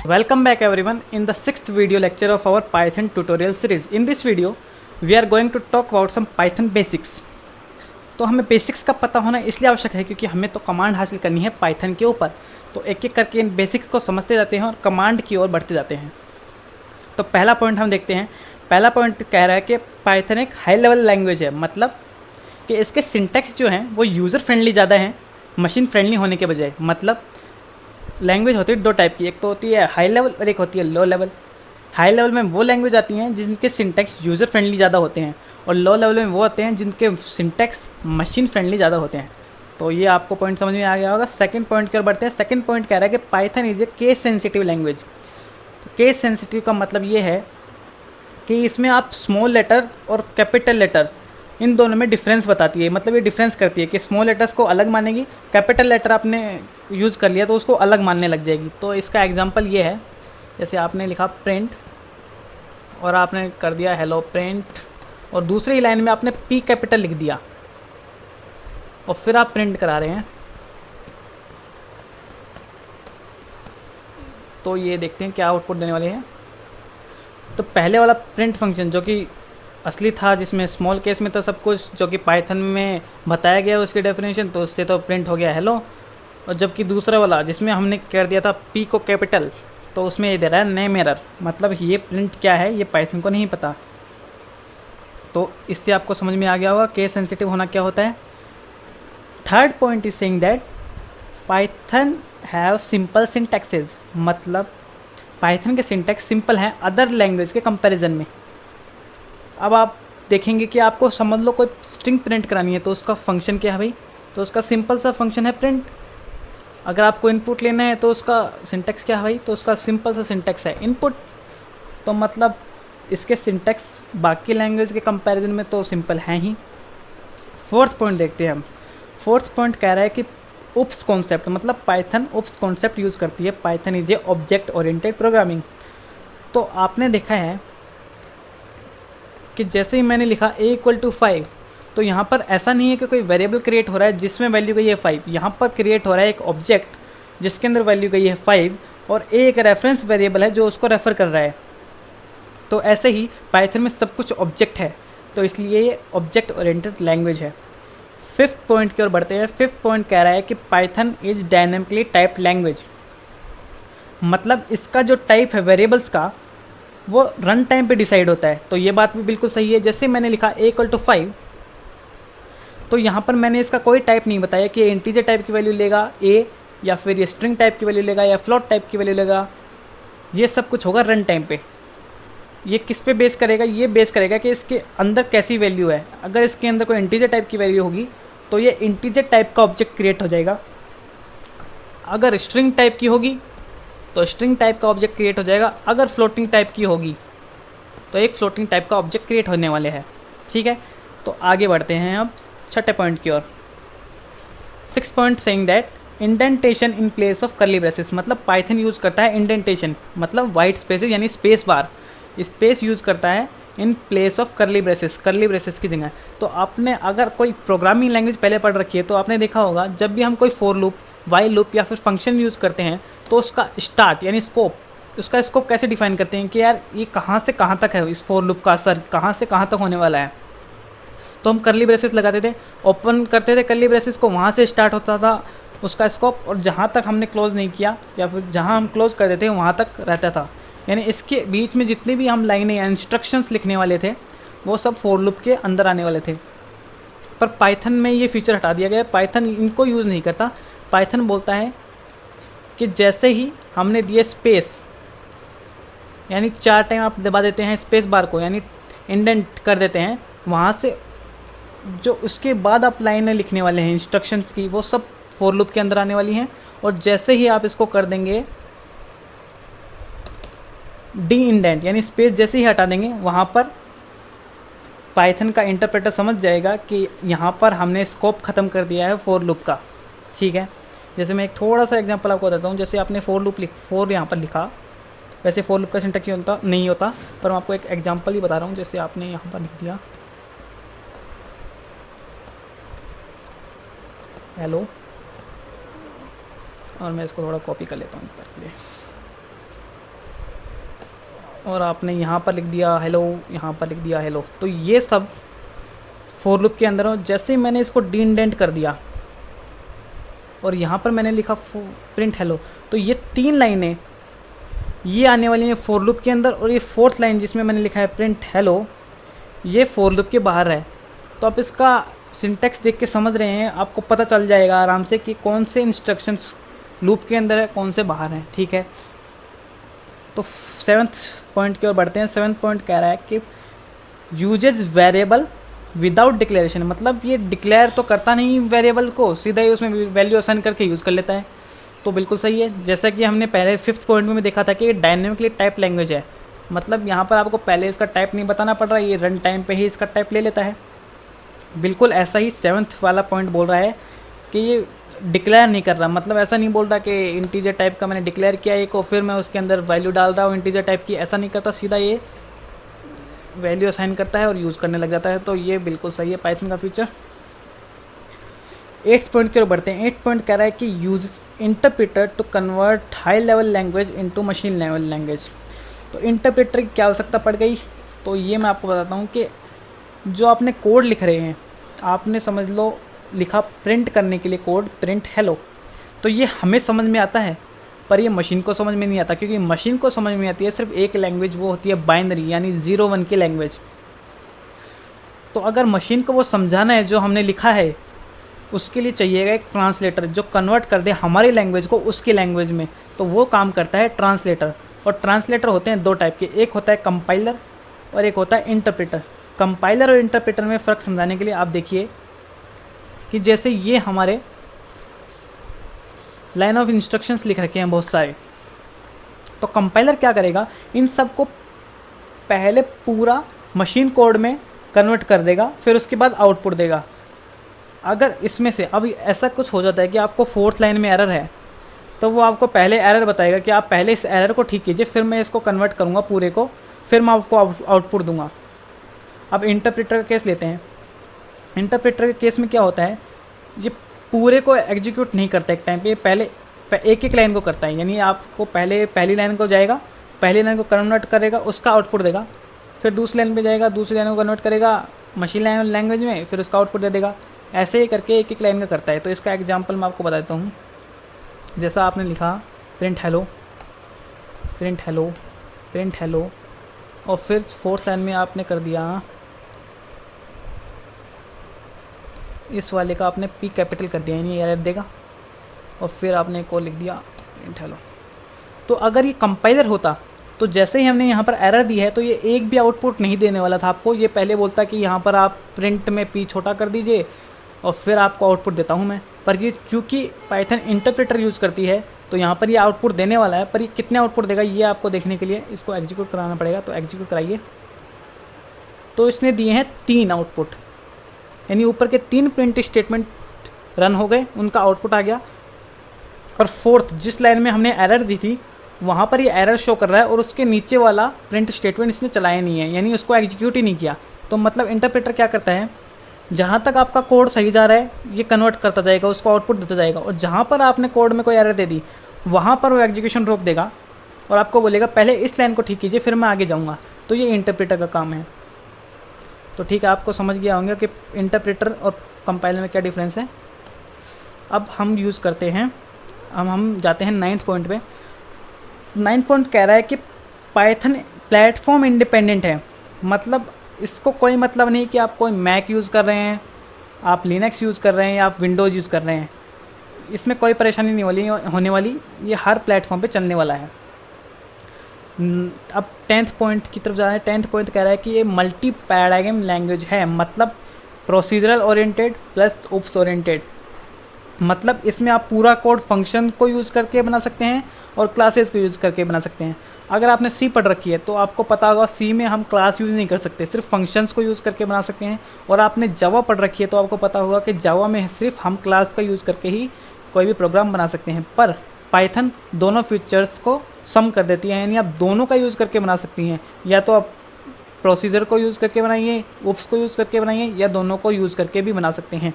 Welcome back everyone in the sixth video lecture of our Python tutorial series. In this video, we are going to talk about some Python basics. तो हमें basics का पता होना इसलिए आवश्यक है क्योंकि हमें तो कमांड हासिल करनी है पाइथन के ऊपर। तो एक एक करके इन बेसिक्स को समझते जाते हैं और कमांड की ओर बढ़ते जाते हैं। तो पहला पॉइंट हम देखते हैं। पहला पॉइंट कह रहा है कि पाइथन एक हाई लेवल लैंग्वेज है, मतलब कि इसके सिंटैक्स जो हैं वो यूज़र फ्रेंडली ज़्यादा हैं मशीन फ्रेंडली होने के बजाय। मतलब लैंग्वेज होती है दो टाइप की, एक तो होती है हाई लेवल और एक होती है लो लेवल। हाई लेवल में वो लैंग्वेज आती हैं जिनके सिंटैक्स यूज़र फ्रेंडली ज़्यादा होते हैं, और लो लेवल में वो आते हैं जिनके सिंटैक्स मशीन फ्रेंडली ज़्यादा होते हैं। तो ये आपको पॉइंट समझ में आ गया होगा। सेकंड पॉइंट की ओर बढ़ते हैं। सेकंड पॉइंट कह रहा है कि Python is a case sensitive language. तो केस सेंसिटिव का मतलब ये है कि इसमें आप स्मॉल लेटर और कैपिटल लेटर इन दोनों में डिफरेंस बताती है। मतलब ये डिफरेंस करती है कि स्मॉल लेटर्स को अलग मानेगी, कैपिटल लेटर आपने यूज़ कर लिया तो उसको अलग मानने लग जाएगी। तो इसका एग्जांपल ये है, जैसे आपने लिखा प्रिंट और आपने कर दिया हेलो प्रिंट, और दूसरी लाइन में आपने पी कैपिटल लिख दिया और फिर आप प्रिंट करा रहे हैं। तो ये देखते हैं क्या आउटपुट देने वाले हैं। तो पहले वाला प्रिंट फंक्शन जो कि असली था, जिसमें स्मॉल केस में था सब कुछ, जो कि पाइथन में बताया गया उसकी डेफिनेशन, तो उससे तो प्रिंट हो गया हेलो। और जबकि दूसरा वाला जिसमें हमने कर दिया था पी को कैपिटल, तो उसमें ये दे रहा है नेम एरर। मतलब ये प्रिंट क्या है ये पाइथन को नहीं पता। तो इससे आपको समझ में आ गया होगा केस सेंसिटिव होना क्या होता है। Third point is saying that Python have simple syntaxes. मतलब पाइथन के सिंटैक्स सिंपल हैं अदर लैंग्वेज के कंपैरिजन में। अब आप देखेंगे कि आपको समझ लो कोई स्ट्रिंग प्रिंट करानी है तो उसका फंक्शन क्या है भाई, तो उसका सिंपल सा फंक्शन है प्रिंट। अगर आपको इनपुट लेना है तो उसका सिंटैक्स क्या है भाई, तो उसका सिंपल सा सिंटैक्स है इनपुट। तो मतलब इसके सिंटैक्स बाकी लैंग्वेज के कंपैरिजन में तो सिंपल हैं ही। फोर्थ पॉइंट देखते हैं हम। फोर्थ पॉइंट कह रहा है कि उप्स कॉन्सेप्ट, मतलब पाइथन उप्स कॉन्सेप्ट यूज़ करती है। Python is a object oriented programming. तो आपने देखा है कि जैसे ही मैंने लिखा a = 5, तो यहाँ पर ऐसा नहीं है कि कोई वेरिएबल क्रिएट हो रहा है जिसमें वैल्यू गई है 5। यहाँ पर क्रिएट हो रहा है एक ऑब्जेक्ट जिसके अंदर वैल्यू गई है 5, और a एक रेफरेंस वेरिएबल है जो उसको रेफ़र कर रहा है। तो ऐसे ही पाइथन में सब कुछ ऑब्जेक्ट है, तो इसलिए ये ऑब्जेक्ट ओरिएंटेड लैंग्वेज है। फिफ्थ पॉइंट की ओर बढ़ते हैं। फिफ्थ पॉइंट कह रहा है कि Python is dynamically typed language. मतलब इसका जो टाइप है वेरिएबल्स का वो रन टाइम पे डिसाइड होता है। तो ये बात भी बिल्कुल सही है। जैसे मैंने लिखा a = 5, तो यहाँ पर मैंने इसका कोई टाइप नहीं बताया कि इंटीजर टाइप की वैल्यू लेगा a, या फिर ये स्ट्रिंग टाइप की वैल्यू लेगा, या फ्लोट टाइप की वैल्यू लेगा। ये सब कुछ होगा रन टाइम पे। ये किस पे बेस करेगा, ये बेस करेगा कि इसके अंदर कैसी वैल्यू है। अगर इसके अंदर कोई इंटीजर टाइप की वैल्यू होगी तो ये इंटीजर टाइप का ऑब्जेक्ट क्रिएट हो जाएगा। अगर स्ट्रिंग टाइप की होगी तो स्ट्रिंग टाइप का ऑब्जेक्ट क्रिएट हो जाएगा। अगर फ्लोटिंग टाइप की होगी तो एक फ्लोटिंग टाइप का ऑब्जेक्ट क्रिएट होने वाले हैं। ठीक है, तो आगे बढ़ते हैं अब छठे पॉइंट की ओर। 6 point saying that indentation in place of curly braces. मतलब पाइथन यूज़ करता है इंडेंटेशन, मतलब वाइट स्पेसेस यानी स्पेस बार, स्पेस यूज़ करता है in place of curly braces की जगह। तो आपने अगर कोई प्रोग्रामिंग लैंग्वेज पहले पढ़ रखी है तो आपने देखा होगा जब भी हम कोई फॉर लूप, वाइल लूप या फिर फंक्शन यूज़ करते हैं तो उसका स्टार्ट यानी स्कोप, उसका स्कोप कैसे डिफाइन करते हैं कि यार ये कहाँ से कहाँ तक है, इस फॉर लूप का असर कहाँ से कहाँ तक होने वाला है। तो हम कर्ली ब्रेसेस लगाते थे, ओपन करते थे कर्ली ब्रेसेस को, वहाँ से स्टार्ट होता था उसका स्कोप, और जहाँ तक हमने क्लोज़ नहीं किया या फिर जहाँ हम क्लोज़ कर देते हैं वहाँ तक रहता था। यानी इसके बीच में जितनी भी हम लाइनें या इंस्ट्रक्शंस लिखने वाले थे वो सब फॉर लूप के अंदर आने वाले थे। पर पाइथन में ये फीचर हटा दिया गया है। पाइथन इनको यूज़ नहीं करता। पाइथन बोलता है कि जैसे ही हमने दिए स्पेस, यानी 4 टाइम आप दबा देते हैं स्पेस बार को, यानी इंडेंट कर देते हैं, वहाँ से जो उसके बाद आप लाइनें लिखने वाले हैं इंस्ट्रक्शंस की वो सब फॉर लूप के अंदर आने वाली हैं। और जैसे ही आप इसको कर देंगे डी इंडेंट, यानी स्पेस जैसे ही हटा देंगे, वहाँ पर पाइथन का इंटरप्रेटर समझ जाएगा कि यहाँ पर हमने स्कोप ख़त्म कर दिया है फॉर लूप का। ठीक है, जैसे मैं एक थोड़ा सा एग्जांपल आपको बताता हूँ। जैसे आपने फॉर यहाँ पर लिखा, वैसे फॉर लूप का सिंटैक्स नहीं होता, पर मैं आपको एक एग्जांपल ही बता रहा हूँ। जैसे आपने यहाँ पर लिख दिया हेलो, और मैं इसको थोड़ा कॉपी कर लेता हूँ एक बार के लिए। और आपने यहाँ पर लिख दिया हेलो, यहाँ पर लिख दिया हेलो। तो ये सब फॉर लूप के अंदर हो। जैसे ही मैंने इसको डी इंडेंट कर दिया और यहाँ पर मैंने लिखा प्रिंट हेलो, तो ये 3 लाइनें ये आने वाली हैं फॉर लूप के अंदर, और ये 4th लाइन जिसमें मैंने लिखा है प्रिंट हेलो, ये फॉर लूप के बाहर है। तो आप इसका सिंटेक्स देख के समझ रहे हैं, आपको पता चल जाएगा आराम से कि कौन से इंस्ट्रक्शंस लूप के अंदर है, कौन से बाहर हैं। ठीक है, तो 7th पॉइंट की ओर बढ़ते हैं। 7th पॉइंट कह रहा है कि यूजेज वेरिएबल विदाउट डिक्लेरेशन, मतलब ये डिक्लेयर तो करता नहीं वेरिएबल को, सीधा ही उसमें वैल्यू असाइन करके यूज़ कर लेता है। तो बिल्कुल सही है, जैसा कि हमने पहले 5th पॉइंट में देखा था कि ये डायनेमिकली टाइप लैंग्वेज है, मतलब यहाँ पर आपको पहले इसका टाइप नहीं बताना पड़ रहा है, ये रन टाइम पे ही इसका टाइप ले लेता है। बिल्कुल ऐसा ही 7th वाला पॉइंट बोल रहा है कि ये डिक्लेयर नहीं कर रहा, मतलब ऐसा नहीं बोल रहा कि इंटीजर टाइप का मैंने डिक्लेयर किया एक और फिर मैं उसके अंदर वैल्यू डाल रहा हूँ इंटीजर टाइप की, ऐसा नहीं करता, सीधा ये वैल्यू असाइन करता है और यूज़ करने लग जाता है। तो ये बिल्कुल सही है पाइथन का फीचर। 8th पॉइंट की ओर बढ़ते हैं। 8th पॉइंट कह रहा है कि use interpreter to convert high level language into machine level language. तो इंटरप्रेटर की क्या आवश्यकता पड़ गई, तो ये मैं आपको बताता हूँ कि जो आपने कोड लिख रहे हैं, आपने समझ लो लिखा प्रिंट करने के लिए कोड प्रिंट हेलो, तो ये हमें समझ में आता है पर ये मशीन को समझ में नहीं आता, क्योंकि मशीन को समझ में आती है सिर्फ एक लैंग्वेज, वो होती है बाइनरी यानी 0-1 की लैंग्वेज। तो अगर मशीन को वो समझाना है जो हमने लिखा है, उसके लिए चाहिएगा एक ट्रांसलेटर जो कन्वर्ट कर दे हमारी लैंग्वेज को उसकी लैंग्वेज में, तो वो काम करता है ट्रांसलेटर। और ट्रांसलेटर होते हैं 2 टाइप के, एक होता है कंपाइलर और एक होता है इंटरप्रेटर। कंपाइलर और इंटरप्रेटर में फ़र्क समझाने के लिए आप देखिए कि जैसे ये हमारे लाइन ऑफ इंस्ट्रक्शंस लिख रखे हैं बहुत सारे, तो कंपाइलर क्या करेगा, इन सब को पहले पूरा मशीन कोड में कन्वर्ट कर देगा, फिर उसके बाद आउटपुट देगा। अगर इसमें से अब ऐसा कुछ हो जाता है कि आपको 4th लाइन में एरर है, तो वो आपको पहले एरर बताएगा कि आप पहले इस एरर को ठीक कीजिए, फिर मैं इसको कन्वर्ट करूँगा पूरे को, फिर मैं आपको आउटपुट दूंगा। अब इंटरप्रेटर का केस लेते हैं। इंटरप्रेटर के केस में क्या होता है, ये पूरे को एग्जीक्यूट नहीं करता एक टाइम पे, पहले एक लाइन को करता है, यानी आपको पहले पहली लाइन को जाएगा, पहली लाइन को कन्वर्ट करेगा, उसका आउटपुट देगा, फिर दूसरी लाइन पे जाएगा, दूसरी लाइन को कन्वर्ट करेगा मशीन लैंग्वेज में, फिर उसका आउटपुट दे देगा। ऐसे ही करके एक लाइन का करता है। तो इसका एग्जांपल मैं आपको बता देता हूँ। जैसा आपने लिखा print hello print hello print hello, और फिर 4th लाइन में आपने कर दिया इस वाले का आपने पी कैपिटल कर दिया, यानी एरर देगा, और फिर आपने एक और लिख दिया प्रिंट हेलो। तो अगर ये कंपाइलर होता तो जैसे ही हमने यहाँ पर एरर दी है तो ये एक भी आउटपुट नहीं देने वाला था आपको, ये पहले बोलता कि यहाँ पर आप प्रिंट में पी छोटा कर दीजिए और फिर आपको आउटपुट देता हूँ मैं। पर ये चूँकि पाइथन इंटरप्रेटर यूज़ करती है तो यहाँ पर ये आउटपुट देने वाला है, पर ये कितने आउटपुट देगा ये आपको देखने के लिए इसको एग्जीक्यूट कराना पड़ेगा। तो एग्जीक्यूट कराइए। तो इसने दिए हैं 3 आउटपुट, यानी ऊपर के 3 प्रिंट स्टेटमेंट रन हो गए, उनका आउटपुट आ गया। और 4th जिस लाइन में हमने एरर दी थी वहाँ पर ये एरर शो कर रहा है और उसके नीचे वाला प्रिंट स्टेटमेंट इसने चलाया नहीं है, यानी उसको एग्जीक्यूट ही नहीं किया। तो मतलब इंटरप्रेटर क्या करता है, जहाँ तक आपका कोड सही जा रहा है ये कन्वर्ट करता जाएगा, उसको आउटपुट देता जाएगा, और जहाँ पर आपने कोड में कोई एरर दे दी वहाँ पर वो एग्जीक्यूशन रोक देगा और आपको बोलेगा पहले इस लाइन को ठीक कीजिए फिर मैं आगे जाऊँगा। तो ये इंटरप्रेटर का काम है। तो ठीक है, आपको समझ गया होंगे कि इंटरप्रेटर और कंपाइलर में क्या डिफरेंस है। अब हम यूज़ करते हैं, अब हम जाते हैं 9th पॉइंट पे। 9th पॉइंट कह रहा है कि पाइथन प्लेटफॉर्म इंडिपेंडेंट है, मतलब इसको कोई मतलब नहीं कि आप कोई मैक यूज़ कर रहे हैं, आप लिनक्स यूज़ कर रहे हैं या आप विंडोज़ यूज़ कर रहे हैं, इसमें कोई परेशानी नहीं होने वाली, ये हर प्लेटफॉर्म पे चलने वाला है। अब 10th पॉइंट की तरफ जा रहे हैं। 10th पॉइंट कह रहा है कि ये मल्टी पैराडाइगम लैंग्वेज है, मतलब procedural oriented plus OOPs oriented, मतलब इसमें आप पूरा कोड फंक्शन को यूज़ करके बना सकते हैं और क्लासेस को यूज़ करके बना सकते हैं। अगर आपने सी पढ़ रखी है तो आपको पता होगा सी में हम क्लास यूज़ नहीं कर सकते, सिर्फ फंक्शंस को यूज़ करके बना सकते हैं। और आपने जावा पढ़ रखी है तो आपको पता होगा कि जावा में सिर्फ हम क्लास का यूज़ करके ही कोई भी प्रोग्राम बना सकते हैं। पर पाइथन दोनों फीचर्स को सम कर देती है, यानी आप दोनों का यूज़ करके बना सकती हैं, या तो आप प्रोसीजर को यूज़ करके बनाइए, ओप्स को यूज़ करके बनाइए, या दोनों को यूज़ करके भी बना सकते हैं।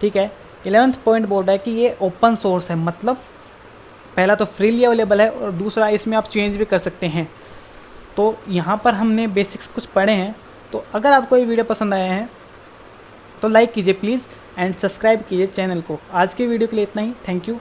ठीक है। 11th पॉइंट बोल रहा है कि ये ओपन सोर्स है, मतलब पहला तो फ्रीली अवेलेबल है और दूसरा इसमें आप चेंज भी कर सकते हैं। तो यहाँ पर हमने बेसिक्स कुछ पढ़े हैं। तो अगर आपको ये वीडियो पसंद आया है तो लाइक कीजिए प्लीज़ एंड सब्सक्राइब कीजिए चैनल को। आज की वीडियो के लिए इतना ही, थैंक यू।